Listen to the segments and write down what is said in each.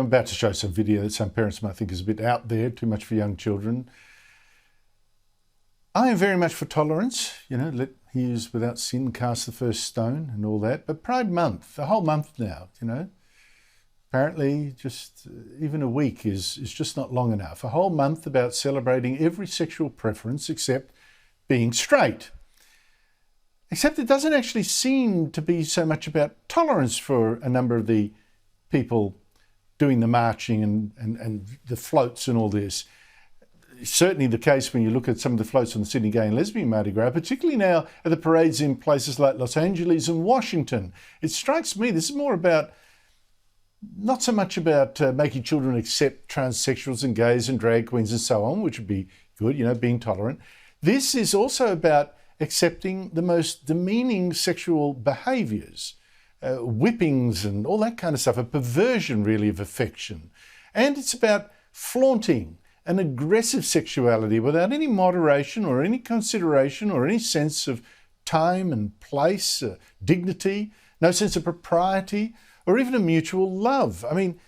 I'm about to show some video that some parents might think is a bit out there, too much for young children. I am very much for tolerance, let he who is without sin cast the first stone and all that. But Pride Month, a whole month now, apparently just even a week is just not long enough. A whole month about celebrating every sexual preference except being straight. Except it doesn't actually seem to be so much about tolerance for a number of the people doing the marching and the floats and all this. Certainly the case when you look at some of the floats on the Sydney Gay and Lesbian Mardi Gras, particularly now at the parades in places like Los Angeles and Washington. It strikes me this is more about, not so much about making children accept transsexuals and gays and drag queens and so on, which would be good, being tolerant. This is also about accepting the most demeaning sexual behaviours, whippings and all that kind of stuff, a perversion really of affection. And it's about flaunting an aggressive sexuality without any moderation or any consideration or any sense of time and place, dignity, no sense of propriety, or even a mutual love. I mean,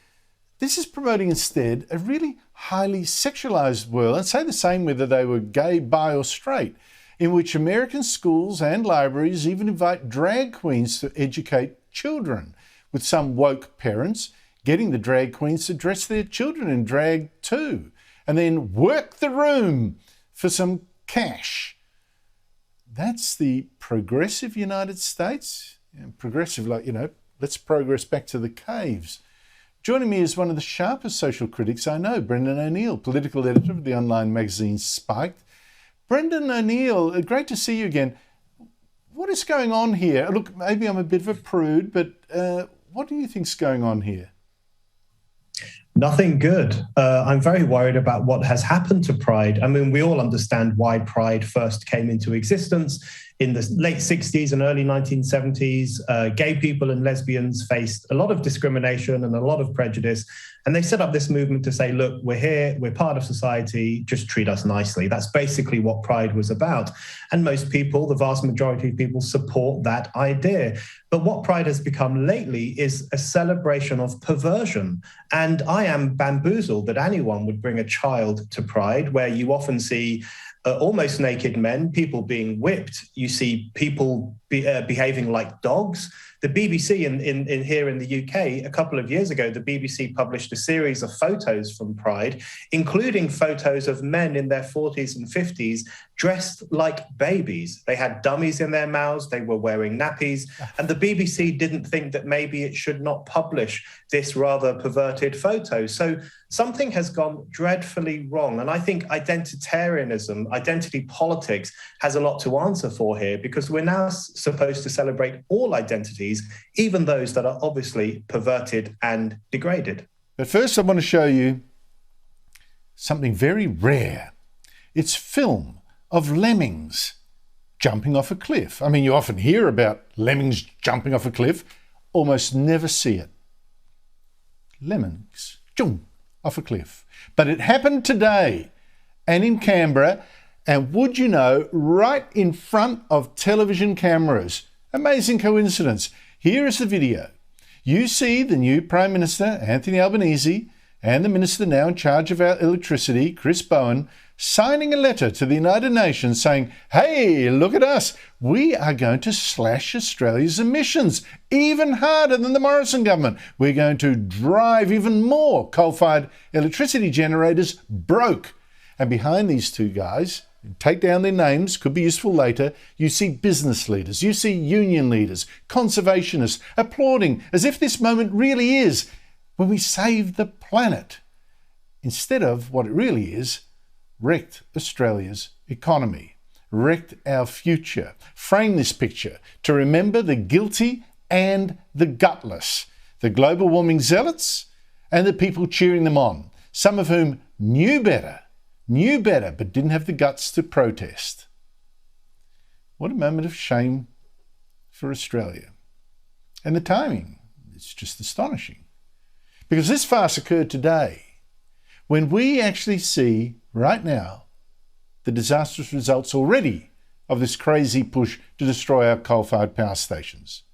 this is promoting instead a really highly sexualized world, and say the same whether they were gay, bi or straight, in which American schools and libraries even invite drag queens to educate children, with some woke parents getting the drag queens to dress their children in drag too, and then work the room for some cash. That's the progressive United States. Progressive, let's progress back to the caves. Joining me is one of the sharpest social critics I know, Brendan O'Neill, political editor of the online magazine Spiked. Brendan O'Neill, great to see you again. What is going on here? Look, maybe I'm a bit of a prude, but what do you think's going on here? Nothing good. I'm very worried about what has happened to Pride. I mean, we all understand why Pride first came into existence. In the late 60s and early 1970s, gay people and lesbians faced a lot of discrimination and a lot of prejudice. And they set up this movement to say, look, we're here, we're part of society, just treat us nicely. That's basically what Pride was about. And most people, the vast majority of people, support that idea. But what Pride has become lately is a celebration of perversion. And I am bamboozled that anyone would bring a child to Pride, where you often see almost naked men, people being whipped. You see people behaving like dogs. The BBC in here in the UK, a couple of years ago, the BBC published a series of photos from Pride, including photos of men in their 40s and 50s dressed like babies. They had dummies in their mouths, they were wearing nappies, and the BBC didn't think that maybe it should not publish this rather perverted photo. So something has gone dreadfully wrong. And I think identitarianism, identity politics, has a lot to answer for here, because we're now supposed to celebrate all identities, even those that are obviously perverted and degraded. But first I want to show you something very rare. It's film of lemmings jumping off a cliff. I mean, you often hear about lemmings jumping off a cliff, almost never see it. Lemmings, jump off a cliff. But it happened today and in Canberra, and would you know, right in front of television cameras. Amazing coincidence. Here is the video. You see the new Prime Minister, Anthony Albanese, and the Minister now in charge of our electricity, Chris Bowen, signing a letter to the United Nations saying, hey, look at us. We are going to slash Australia's emissions even harder than the Morrison government. We're going to drive even more coal-fired electricity generators broke. And behind these two guys, take down their names, could be useful later, you see business leaders, you see union leaders, conservationists applauding as if this moment really is when we save the planet, instead of what it really is, wrecked Australia's economy, wrecked our future. Frame this picture to remember the guilty and the gutless, the global warming zealots and the people cheering them on, some of whom knew better, but didn't have the guts to protest. What a moment of shame for Australia. And the timing, it's just astonishing. Because this farce occurred today, when we actually see, right now, the disastrous results already of this crazy push to destroy our coal-fired power stations.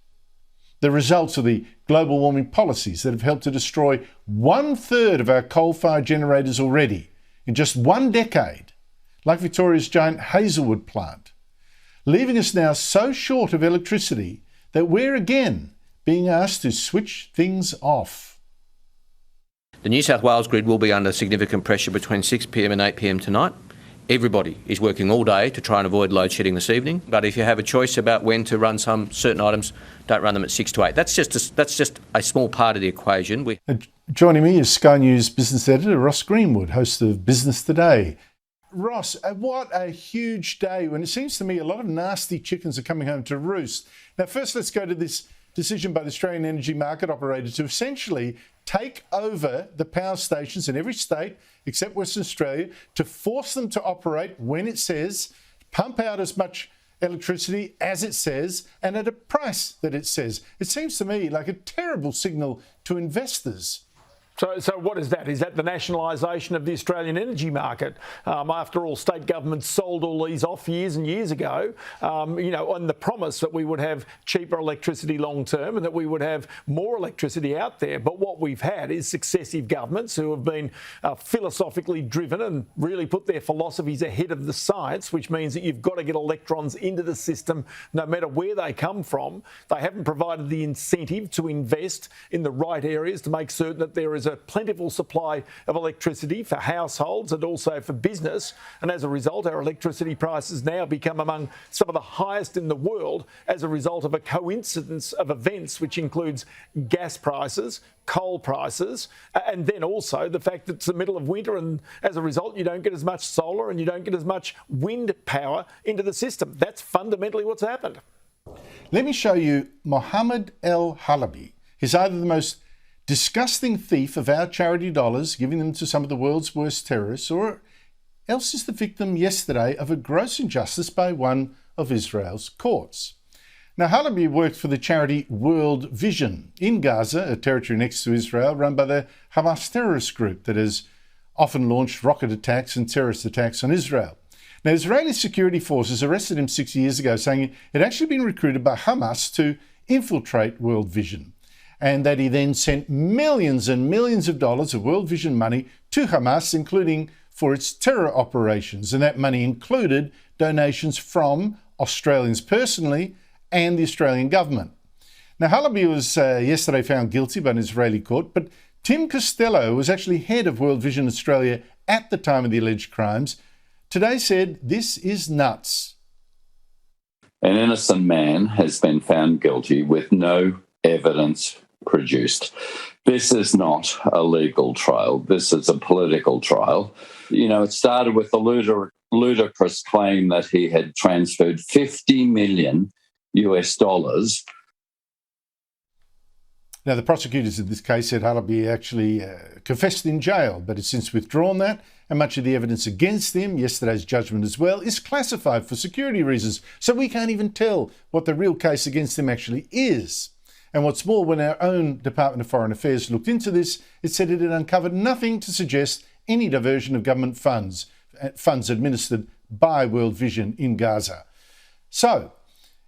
the results of the global warming policies that have helped to destroy 1/3 of our coal-fired generators already in just 1 decade, like Victoria's giant Hazelwood plant, leaving us now so short of electricity that we're again being asked to switch things off. The New South Wales grid will be under significant pressure between 6 p.m. and 8 p.m. tonight. Everybody is working all day to try and avoid load shedding this evening. But if you have a choice about when to run some certain items, don't run them at 6 to 8. That's just a small part of the equation. Joining me is Sky News business editor Ross Greenwood, host of Business Today. Ross, what a huge day when it seems to me a lot of nasty chickens are coming home to roost. Now, first, let's go to this decision by the Australian energy market operator to essentially take over the power stations in every state except Western Australia, to force them to operate when it says, pump out as much electricity as it says, and at a price that it says. It seems to me like a terrible signal to investors. So what is that? Is that the nationalisation of the Australian energy market? After all, state governments sold all these off years and years ago, on the promise that we would have cheaper electricity long term and that we would have more electricity out there. But what we've had is successive governments who have been philosophically driven and really put their philosophies ahead of the science, which means that you've got to get electrons into the system no matter where they come from. They haven't provided the incentive to invest in the right areas to make certain that there is a plentiful supply of electricity for households and also for business. And as a result, our electricity prices now become among some of the highest in the world as a result of a coincidence of events, which includes gas prices, coal prices, and then also the fact that it's the middle of winter, and as a result, you don't get as much solar and you don't get as much wind power into the system. That's fundamentally what's happened. Let me show you Mohammed El Halabi. He's either the most disgusting thief of our charity dollars, giving them to some of the world's worst terrorists, or else is the victim yesterday of a gross injustice by one of Israel's courts. Now, Halabi worked for the charity World Vision in Gaza, a territory next to Israel, run by the HAMAS terrorist group that has often launched rocket attacks and terrorist attacks on Israel. Now, Israeli security forces arrested him 6 years ago, saying it had actually been recruited by Hamas to infiltrate World Vision, and that he then sent millions and millions of dollars of World Vision money to Hamas, including for its terror operations. And that money included donations from Australians personally and the Australian government. Now, Halabi was yesterday found guilty by an Israeli court, but Tim Costello was actually head of World Vision Australia at the time of the alleged crimes. Today said, "This is nuts." An innocent man has been found guilty with no evidence produced. This is not a legal trial. This is a political trial. It started with the ludicrous claim that he had transferred $50 million. Now, the prosecutors in this case said Halabi actually confessed in jail, but has since withdrawn that, and much of the evidence against him, yesterday's judgment as well, is classified for security reasons, so we can't even tell what the real case against him actually is. And what's more, when our own Department of Foreign Affairs looked into this, it said it had uncovered nothing to suggest any diversion of government funds administered by World Vision in Gaza. So,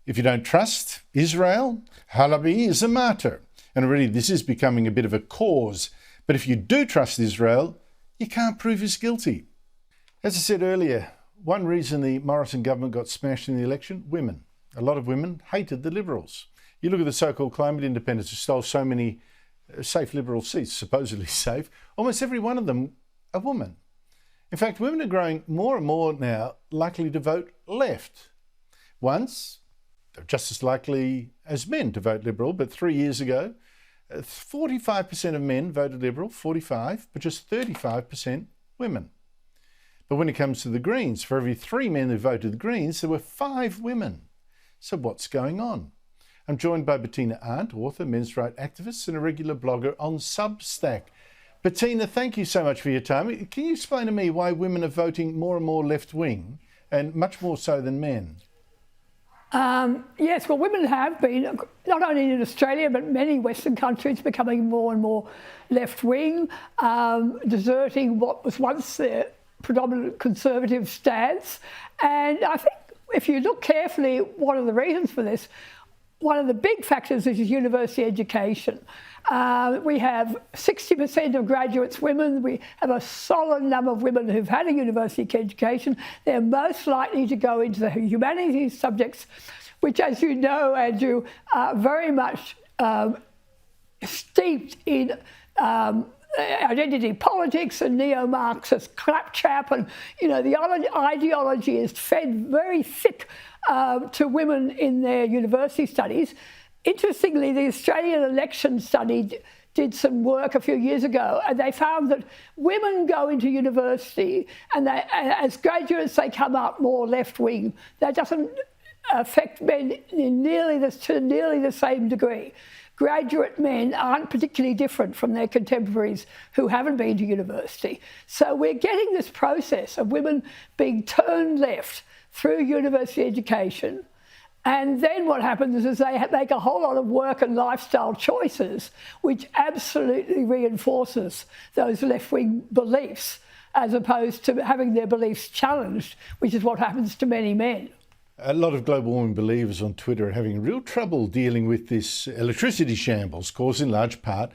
if you don't trust Israel, Halabi is a martyr. And already this is becoming a bit of a cause. But if you do trust Israel, you can't prove he's guilty. As I said earlier, one reason the Morrison government got smashed in the election, women. A lot of women hated the Liberals. You look at the so-called climate independents who stole so many safe Liberal seats, supposedly safe, almost every one of them a woman. In fact, women are growing more and more now likely to vote left. Once, they're just as likely as men to vote Liberal, but 3 years ago, 45% of men voted Liberal, 45%, but just 35% women. But when it comes to the Greens, for every 3 men who voted the Greens, there were 5 women. So what's going on? I'm joined by Bettina Arndt, author, men's rights activist, and a regular blogger on Substack. Bettina, thank you so much for your time. Can you explain to me why women are voting more and more left-wing, and much more so than men? Yes, well, women have been, not only in Australia, but many Western countries, becoming more and more left-wing, deserting what was once their predominant conservative stance. And I think if you look carefully, one of the reasons for this, one of the big factors is university education. We have 60% of graduates women. We have a solid number of women who've had a university education. They're most likely to go into the humanities subjects, which, as you know, Andrew, are very much steeped in identity politics and neo-Marxist claptrap, and the ideology is fed very thick to women in their university studies. Interestingly, the Australian Election Study did some work a few years ago, and they found that women go into university and as graduates they come up more left-wing. That doesn't affect men to nearly the same degree. Graduate men aren't particularly different from their contemporaries who haven't been to university. So we're getting this process of women being turned left through university education, and then what happens is they make a whole lot of work and lifestyle choices which absolutely reinforces those left-wing beliefs as opposed to having their beliefs challenged, which is what happens to many men. A lot of global warming believers on Twitter are having real trouble dealing with this electricity shambles caused in large part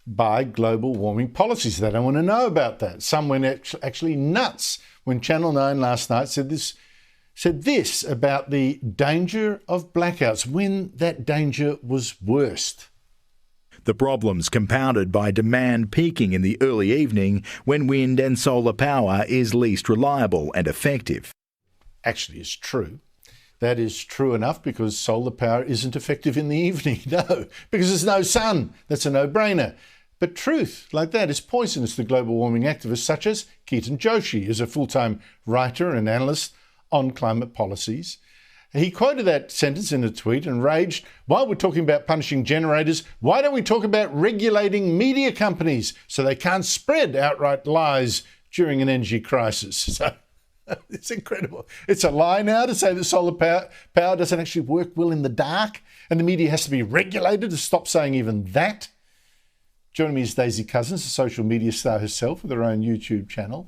by global warming policies. They don't want to know about that. Some went actually nuts when Channel 9 last night said this about the danger of blackouts when that danger was worst. The problem's compounded by demand peaking in the early evening when wind and solar power is least reliable and effective. Actually, it's true. That is true enough because solar power isn't effective in the evening. No, because there's no sun. That's a no-brainer. But truth like that is poisonous to global warming activists such as Keaton Joshi, who's a full-time writer and analyst on climate policies. He quoted that sentence in a tweet and raged, while we're talking about punishing generators, why don't we talk about regulating media companies so they can't spread outright lies during an energy crisis? So it's incredible. It's a lie now to say that solar power doesn't actually work well in the dark and the media has to be regulated to stop saying even that. Joining me is Daisy Cousins, a social media star herself with her own YouTube channel.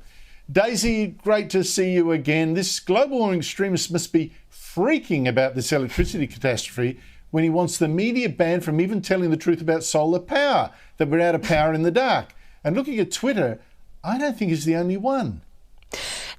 Daisy, great to see you again. This global warming extremist must be freaking about this electricity catastrophe when he wants the media banned from even telling the truth about solar power, that we're out of power in the dark. And looking at Twitter, I don't think he's the only one.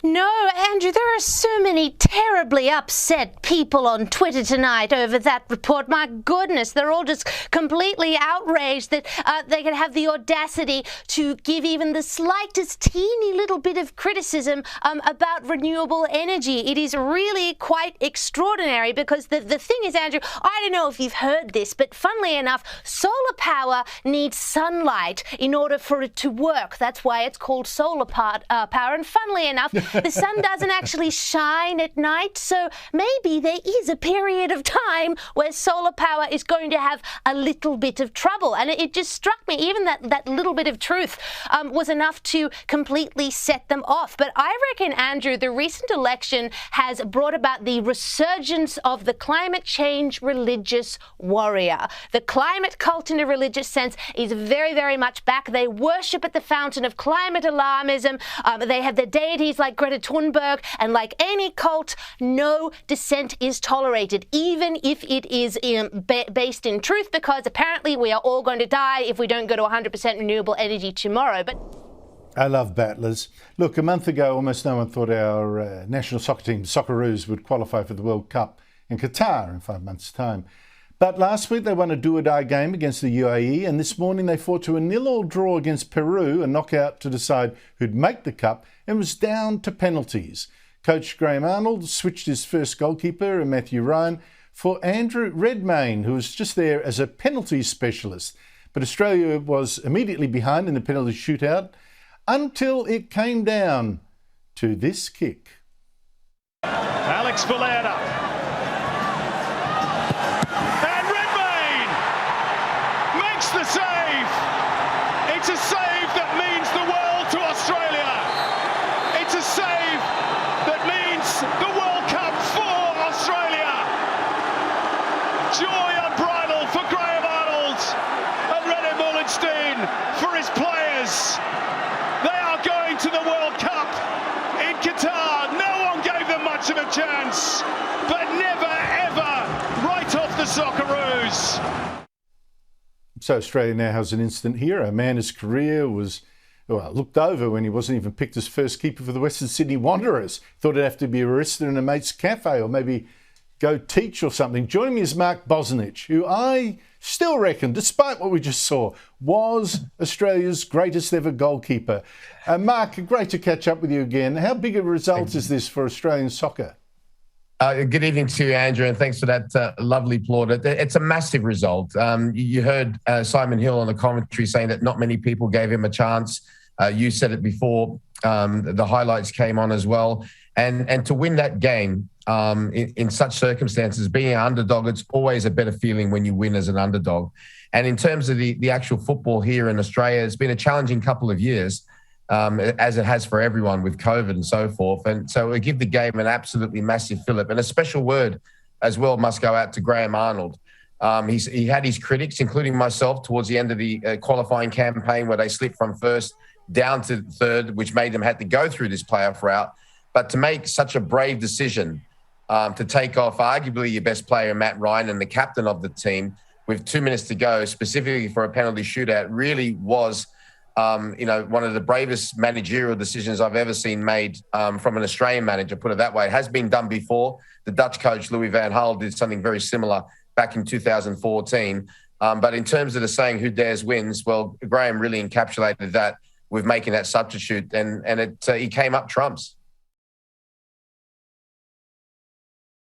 No, Andrew, there are so many terribly upset people on Twitter tonight over that report. My goodness, they're all just completely outraged that they could have the audacity to give even the slightest teeny little bit of criticism about renewable energy. It is really quite extraordinary because the thing is, Andrew, I don't know if you've heard this, but funnily enough, solar power needs sunlight in order for it to work. That's why it's called solar power. And funnily enough, the sun doesn't actually shine at night, so maybe there is a period of time where solar power is going to have a little bit of trouble. And it just struck me, even that little bit of truth was enough to completely set them off. But I reckon, Andrew, the recent election has brought about the resurgence of the climate change religious warrior. The climate cult in a religious sense is very, very much back. They worship at the fountain of climate alarmism. They have their deities like Greta Thunberg, and like any cult, no dissent is tolerated, even if it is based in truth, because apparently we are all going to die if we don't go to 100% renewable energy tomorrow. But I love battlers. Look, a month ago, almost no one thought our national soccer team, the SOCCEROOS, would qualify for the World Cup in Qatar in 5 months' time. But last week they won a do-or-die game against the UAE, and this morning they fought to a 0-0 draw against Peru, a knockout to decide who'd make the Cup, and was down to penalties. Coach Graham Arnold switched his first goalkeeper, Matthew Ryan, for Andrew Redmayne, who was just there as a penalties specialist. But Australia was immediately behind in the penalty shootout until it came down to this kick. Alex Valera. The save. It's a save that means the world to Australia. It's a save that means the World Cup for Australia. Joy unbridled for Graham Arnold and René Mullenstein for his players. They are going to the World Cup in Qatar. No one gave them much of a chance, but never ever right off the Socceroos. Yes. So Australia now has an instant hero. A man whose career was looked over when he wasn't even picked as first keeper for the Western Sydney Wanderers. Thought it'd have to be a barista in a mate's cafe or maybe go teach or something. Joining me is Mark Bosnich, who I still reckon, despite what we just saw, was Australia's greatest ever goalkeeper. Mark, great to catch up with you again. How big a result is this for Australian soccer? Good evening to you, Andrew, and thanks for that lovely plaudit. It's a massive result. You heard Simon Hill on the commentary saying that not many people gave him a chance. You said it before. The highlights came on as well. And to win that game in such circumstances, being an underdog, it's always a better feeling when you win as an underdog. And in terms of the actual football here in Australia, it's been a challenging couple of years, as it has for everyone with COVID and so forth. And so we give the game an absolutely massive fillip. And a special word as well must go out to Graham Arnold. He had his critics, including myself, towards the end of the qualifying campaign where they slipped from first down to third, which made them have to go through this playoff route. But to make such a brave decision to take off arguably your best player, Matt Ryan, and the captain of the team with 2 minutes to go, specifically for a penalty shootout, really was one of the bravest managerial decisions I've ever seen made from an Australian manager, put it that way. It has been done before. The Dutch coach, Louis van Gaal, did something very similar back in 2014. But in terms of the saying, who dares wins, well, Graham really encapsulated that with making that substitute, and he came up trumps.